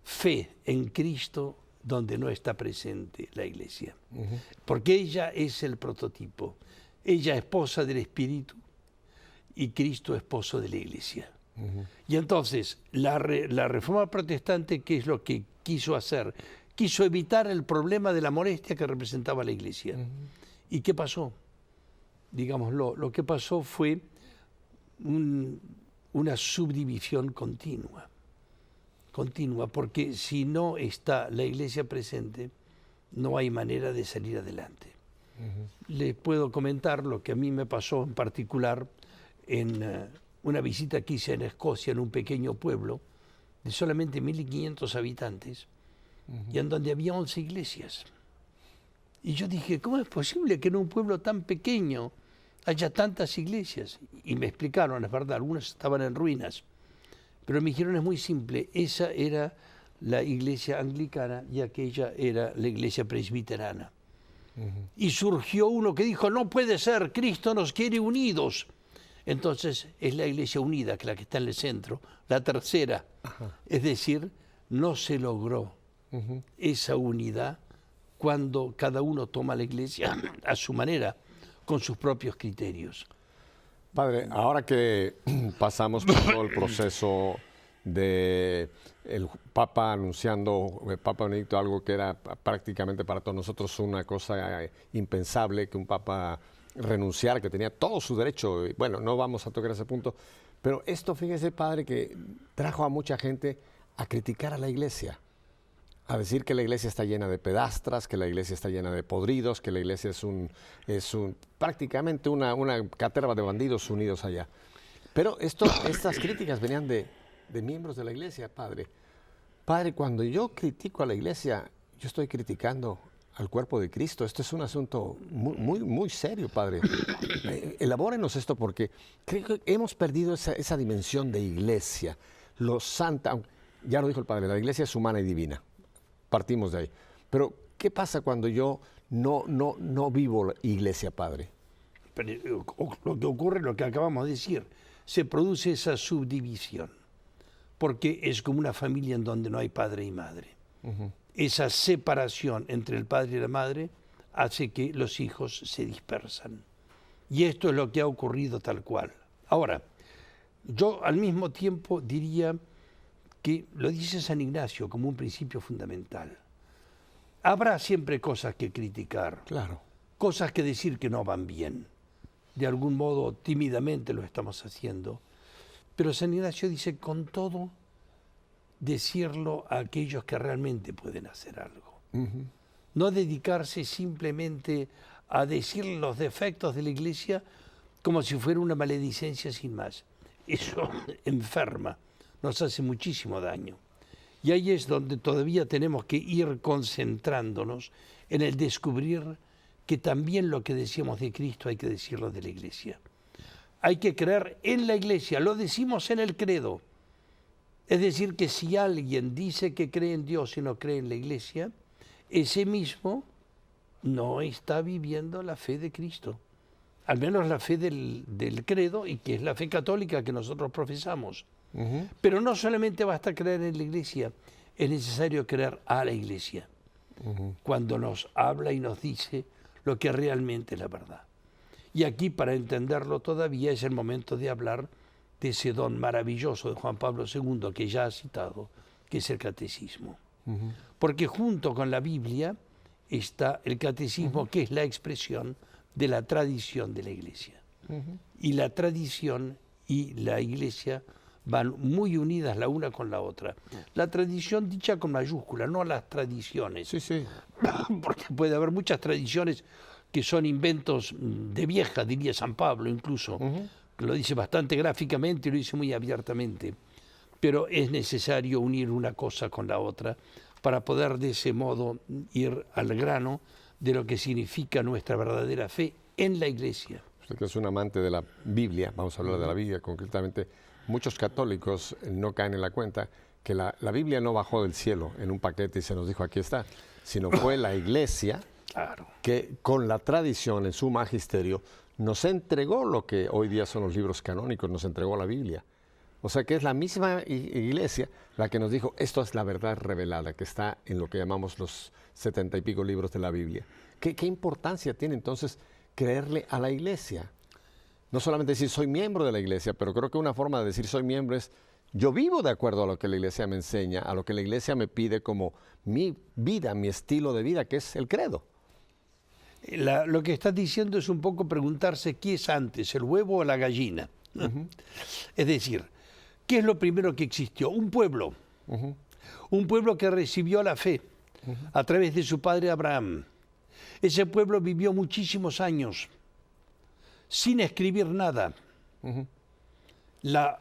fe en Cristo donde no está presente la Iglesia. Porque ella es el prototipo. Ella esposa del Espíritu y Cristo esposo de la Iglesia. Y entonces, la Reforma Protestante, ¿qué es lo que quiso hacer? Quiso evitar el problema de la molestia que representaba la Iglesia. ¿Y qué pasó? Digámoslo, lo que pasó fue una subdivisión continua, porque si no está la Iglesia presente, no hay manera de salir adelante. Les puedo comentar lo que a mí me pasó en particular en una visita que hice en Escocia, en un pequeño pueblo de solamente 1.500 habitantes, y en donde había 11 iglesias. Y yo dije, ¿cómo es posible que en un pueblo tan pequeño haya tantas iglesias? Y me explicaron, es verdad, algunas estaban en ruinas, pero me dijeron, es muy simple, esa era la iglesia anglicana y aquella era la iglesia presbiterana. Y surgió uno que dijo, no puede ser, Cristo nos quiere unidos. Entonces es la Iglesia Unida, que es la que está en el centro, la tercera. Es decir, no se logró esa unidad cuando cada uno toma la Iglesia a su manera, con sus propios criterios. Padre, ahora que pasamos por todo el proceso de el Papa anunciando, el Papa Benedicto, algo que era prácticamente para todos nosotros una cosa impensable, que un Papa renunciar, que tenía todo su derecho. Bueno, no vamos a tocar ese punto, pero esto, fíjese, Padre, que trajo a mucha gente a criticar a la Iglesia, a decir que la Iglesia está llena de pedastras, que la Iglesia está llena de podridos, que la Iglesia es prácticamente una caterva de bandidos unidos allá. Pero estas críticas venían de miembros de la Iglesia, Padre. Padre, cuando yo critico a la Iglesia, yo estoy criticando al cuerpo de Cristo. Esto es un asunto muy serio, Padre. Elabórenos esto, porque creo que hemos perdido esa dimensión de iglesia. Lo santa, ya lo dijo el Padre, la iglesia es humana y divina. Partimos de ahí. Pero, ¿qué pasa cuando yo no vivo la iglesia, Padre? Pero lo que ocurre, lo que acabamos de decir, se produce esa subdivisión, porque es como una familia en donde no hay padre y madre. Esa separación entre el padre y la madre hace que los hijos se dispersan. Y esto es lo que ha ocurrido tal cual. Ahora, yo al mismo tiempo diría que lo dice San Ignacio como un principio fundamental. Habrá siempre cosas que criticar, claro, cosas que decir que no van bien. De algún modo, tímidamente lo estamos haciendo. Pero San Ignacio dice, con todo, decirlo a aquellos que realmente pueden hacer algo. No dedicarse simplemente a decir los defectos de la Iglesia como si fuera una maledicencia sin más. Eso enferma, nos hace muchísimo daño. Y ahí es donde todavía tenemos que ir concentrándonos en el descubrir que también lo que decíamos de Cristo hay que decirlo de la Iglesia. Hay que creer en la Iglesia, lo decimos en el credo. Es decir, que si alguien dice que cree en Dios y no cree en la Iglesia, ese mismo no está viviendo la fe de Cristo. Al menos la fe del credo, y que es la fe católica que nosotros profesamos. Pero no solamente basta creer en la Iglesia, es necesario creer a la Iglesia. Cuando nos habla y nos dice lo que realmente es la verdad. Y aquí, para entenderlo todavía, es el momento de hablar de ese don maravilloso de Juan Pablo II que ya ha citado, que es el catecismo. Porque junto con la Biblia está el catecismo, que es la expresión de la tradición de la Iglesia. Y la tradición y la Iglesia van muy unidas la una con la otra. La tradición dicha con mayúscula, no las tradiciones. Sí, sí. Porque puede haber muchas tradiciones que son inventos de vieja, diría San Pablo incluso. Lo dice bastante gráficamente y lo dice muy abiertamente. Pero es necesario unir una cosa con la otra para poder de ese modo ir al grano de lo que significa nuestra verdadera fe en la Iglesia. Usted que es un amante de la Biblia, vamos a hablar de la Biblia concretamente, muchos católicos no caen en la cuenta que la Biblia no bajó del cielo en un paquete y se nos dijo aquí está, sino fue la Iglesia que con la tradición en su magisterio nos entregó lo que hoy día son los libros canónicos, nos entregó la Biblia. O sea que es la misma Iglesia la que nos dijo, esto es la verdad revelada, que está en lo que llamamos los 70 y pico libros de la Biblia. ¿Qué importancia tiene entonces creerle a la Iglesia? No solamente decir soy miembro de la Iglesia, pero creo que una forma de decir soy miembro es yo vivo de acuerdo a lo que la Iglesia me enseña, a lo que la Iglesia me pide como mi vida, mi estilo de vida, que es el credo. Lo que estás diciendo es un poco preguntarse qué es antes, el huevo o la gallina. Es decir, ¿qué es lo primero que existió? Un pueblo. Un pueblo que recibió la fe a través de su padre Abraham. Ese pueblo vivió muchísimos años sin escribir nada. La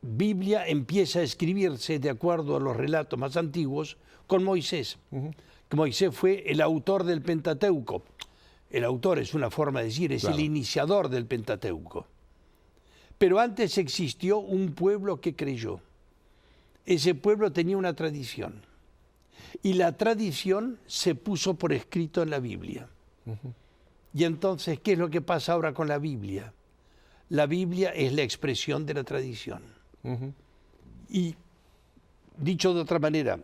Biblia empieza a escribirse de acuerdo a los relatos más antiguos con Moisés. Moisés fue el autor del Pentateuco. El autor es una forma de decir, es el iniciador del Pentateuco. Pero antes existió un pueblo que creyó. Ese pueblo tenía una tradición. Y la tradición se puso por escrito en la Biblia. Y entonces, ¿qué es lo que pasa ahora con la Biblia? La Biblia es la expresión de la tradición. Y, dicho de otra manera,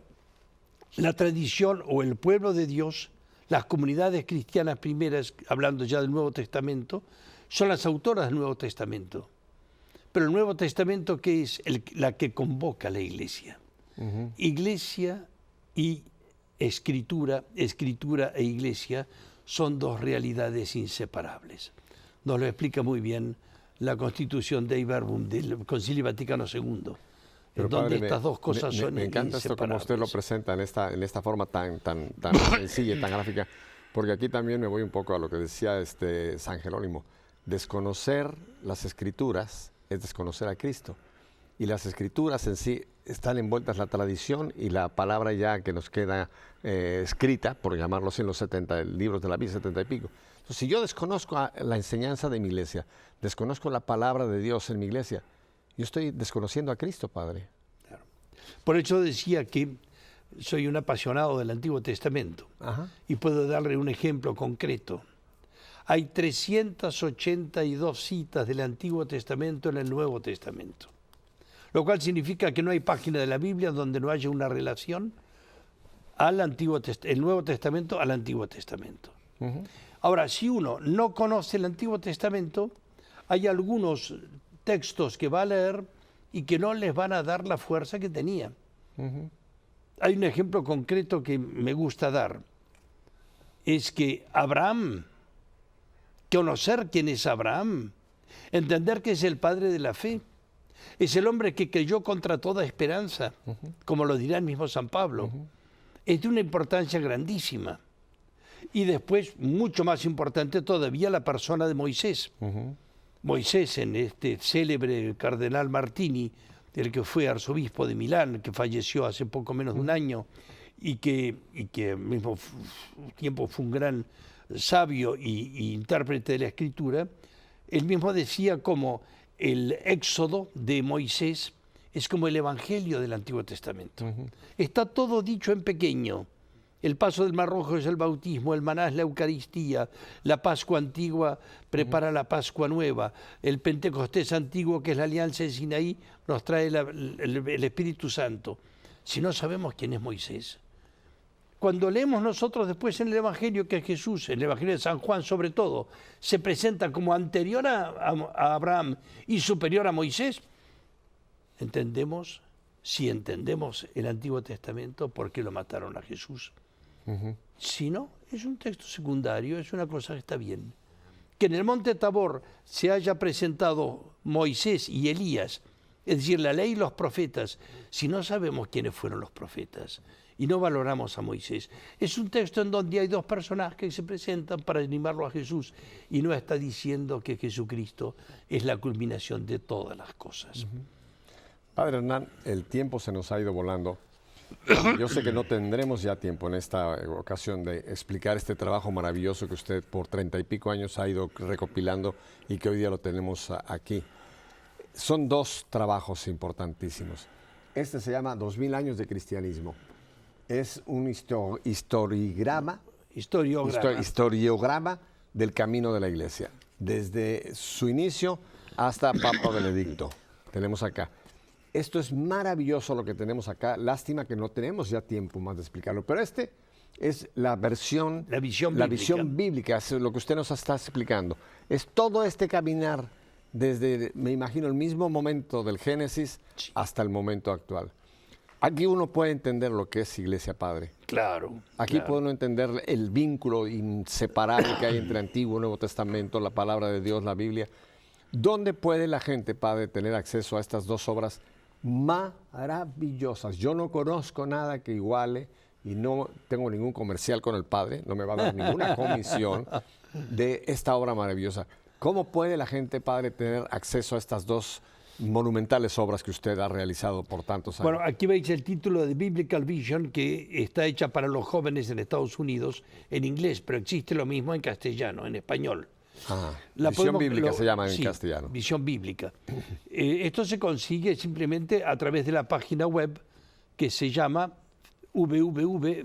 la tradición o el pueblo de Dios, las comunidades cristianas primeras, hablando ya del Nuevo Testamento, son las autoras del Nuevo Testamento. Pero el Nuevo Testamento, ¿qué es? La que convoca a la Iglesia. Iglesia y escritura, escritura e iglesia son dos realidades inseparables. Nos lo explica muy bien la Constitución Dei Verbum del Concilio Vaticano II, Pero donde padre, estas dos cosas son me encanta esto como usted lo presenta en esta forma tan sencilla y tan gráfica, porque aquí también me voy un poco a lo que decía San Jerónimo. Desconocer las Escrituras es desconocer a Cristo. Y las Escrituras en sí están envueltas la tradición y la palabra ya que nos queda escrita, por llamarlo así, en los 70 libros de la Biblia, 70 y pico. Entonces, si yo desconozco la enseñanza de mi iglesia, desconozco la palabra de Dios en mi iglesia, yo estoy desconociendo a Cristo, Padre. Claro. Por eso decía que soy un apasionado del Antiguo Testamento. Y puedo darle un ejemplo concreto. Hay 382 citas del Antiguo Testamento en el Nuevo Testamento. Lo cual significa que no hay página de la Biblia donde no haya una relación al el Nuevo Testamento al Antiguo Testamento. Ahora, si uno no conoce el Antiguo Testamento, hay algunos textos que va a leer y que no les van a dar la fuerza que tenía. Hay un ejemplo concreto que me gusta dar. Es que Abraham, conocer quién es Abraham, entender que es el padre de la fe, es el hombre que creyó contra toda esperanza, como lo dirá el mismo San Pablo. Es de una importancia grandísima. Y después, mucho más importante todavía, la persona de Moisés. Moisés, en este célebre cardenal Martini, el que fue arzobispo de Milán, que falleció hace poco menos de un año, y que al mismo tiempo fue un gran sabio y intérprete de la Escritura, él mismo decía como el Éxodo de Moisés es como el Evangelio del Antiguo Testamento. Está todo dicho en pequeño. El paso del Mar Rojo es el bautismo, el maná es la Eucaristía, la Pascua antigua prepara la Pascua nueva, el Pentecostés antiguo, que es la alianza de Sinaí, nos trae el Espíritu Santo. Si no sabemos quién es Moisés, cuando leemos nosotros después en el Evangelio que Jesús, en el Evangelio de San Juan sobre todo, se presenta como anterior a Abraham y superior a Moisés, si entendemos el Antiguo Testamento, ¿por qué lo mataron a Jesús? Si no, es un texto secundario, es una cosa que está bien. Que en el monte Tabor se haya presentado Moisés y Elías, es decir, la ley y los profetas, si no sabemos quiénes fueron los profetas y no valoramos a Moisés, es un texto en donde hay dos personajes que se presentan para animarlo a Jesús y no está diciendo que Jesucristo es la culminación de todas las cosas. Padre Hernán, el tiempo se nos ha ido volando. Yo sé que no tendremos ya tiempo en esta ocasión de explicar este trabajo maravilloso que usted por 30 y pico años ha ido recopilando y que hoy día lo tenemos aquí. Son dos trabajos importantísimos. Este se llama 2000 años de cristianismo. Es un historiograma del camino de la Iglesia, desde su inicio hasta Papa Benedicto. Tenemos acá. Esto es maravilloso lo que tenemos acá. Lástima que no tenemos ya tiempo más de explicarlo. Pero este es la visión bíblica, es lo que usted nos está explicando. Es todo este caminar desde, me imagino, el mismo momento del Génesis hasta el momento actual. Aquí uno puede entender lo que es Iglesia, Padre. Claro. Aquí puede uno entender el vínculo inseparable que hay entre Antiguo y Nuevo Testamento, la palabra de Dios, la Biblia. ¿Dónde puede la gente, Padre, tener acceso a estas dos obras maravillosas? Yo no conozco nada que iguale y no tengo ningún comercial con el Padre, no me va a dar ninguna comisión de esta obra maravillosa. ¿Cómo puede la gente, Padre, tener acceso a estas dos monumentales obras que usted ha realizado por tantos años? Bueno, aquí veis el título de Biblical Vision, que está hecha para los jóvenes en Estados Unidos en inglés, pero existe lo mismo en castellano, en español. Visión bíblica se llama en castellano. Visión bíblica. Esto se consigue simplemente a través de la página web que se llama www.fecom.org.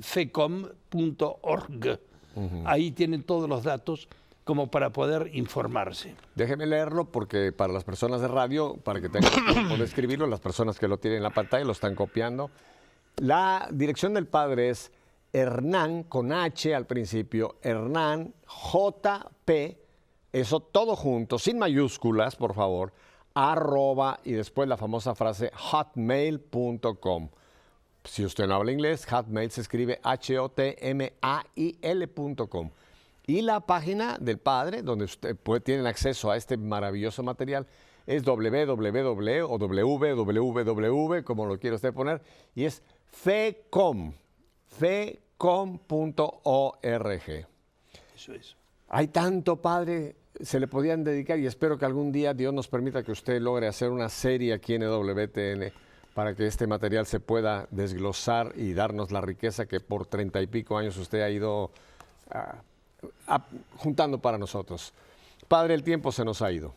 Ahí tienen todos los datos como para poder informarse. Déjeme leerlo porque para las personas de radio, para que tengan tiempo de escribirlo, las personas que lo tienen en la pantalla lo están copiando. La dirección del Padre es Hernán, con H al principio, Hernán, JP, eso todo junto, sin mayúsculas, por favor, @ y después la famosa frase hotmail.com. Si usted no habla inglés, Hotmail se escribe HOTMAIL.com. Y la página del Padre, donde usted tiene acceso a este maravilloso material, es www o www, como lo quiere usted poner, y es fecom.org. Eso es. Hay tanto, Padre, se le podían dedicar y espero que algún día Dios nos permita que usted logre hacer una serie aquí en WTN para que este material se pueda desglosar y darnos la riqueza que por 30 y pico años usted ha ido juntando para nosotros. Padre, el tiempo se nos ha ido.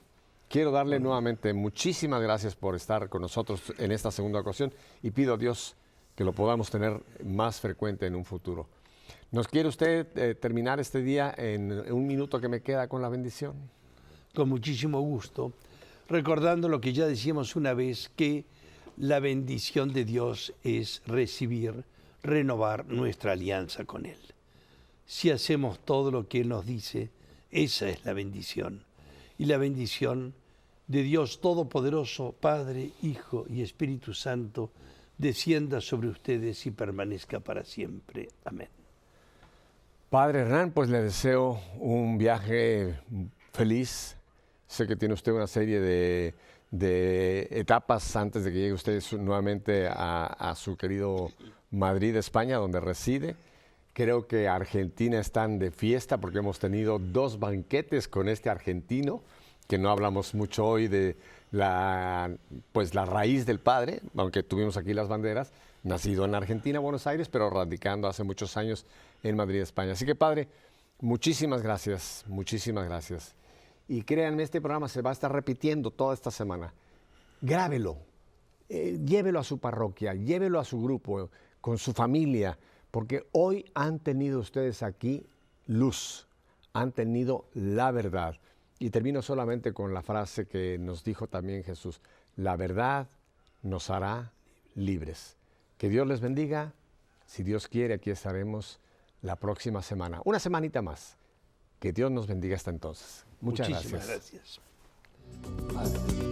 Quiero darle nuevamente muchísimas gracias por estar con nosotros en esta segunda ocasión y pido a Dios que lo podamos tener más frecuente en un futuro. ¿Nos quiere usted terminar este día en un minuto que me queda con la bendición? Con muchísimo gusto, recordando lo que ya decíamos una vez, que la bendición de Dios es recibir, renovar nuestra alianza con Él. Si hacemos todo lo que Él nos dice, esa es la bendición. Y la bendición de Dios Todopoderoso, Padre, Hijo y Espíritu Santo, descienda sobre ustedes y permanezca para siempre. Amén. Padre Hernán, pues le deseo un viaje feliz. Sé que tiene usted una serie de etapas antes de que llegue usted nuevamente a su querido Madrid, España, donde reside. Creo que Argentina están de fiesta porque hemos tenido 2 banquetes con este argentino, que no hablamos mucho hoy de la raíz del Padre, aunque tuvimos aquí las banderas, nacido en Argentina, Buenos Aires, pero radicando hace muchos años en Madrid, España. Así que, Padre, muchísimas gracias, muchísimas gracias. Y créanme, este programa se va a estar repitiendo toda esta semana. Grábelo, llévelo a su parroquia, llévelo a su grupo, con su familia, porque hoy han tenido ustedes aquí luz, han tenido la verdad. Y termino solamente con la frase que nos dijo también Jesús: la verdad nos hará libres. Que Dios les bendiga. Si Dios quiere, aquí estaremos la próxima semana. Una semanita más. Que Dios nos bendiga hasta entonces. Muchas Muchísimas gracias. gracias. Padre.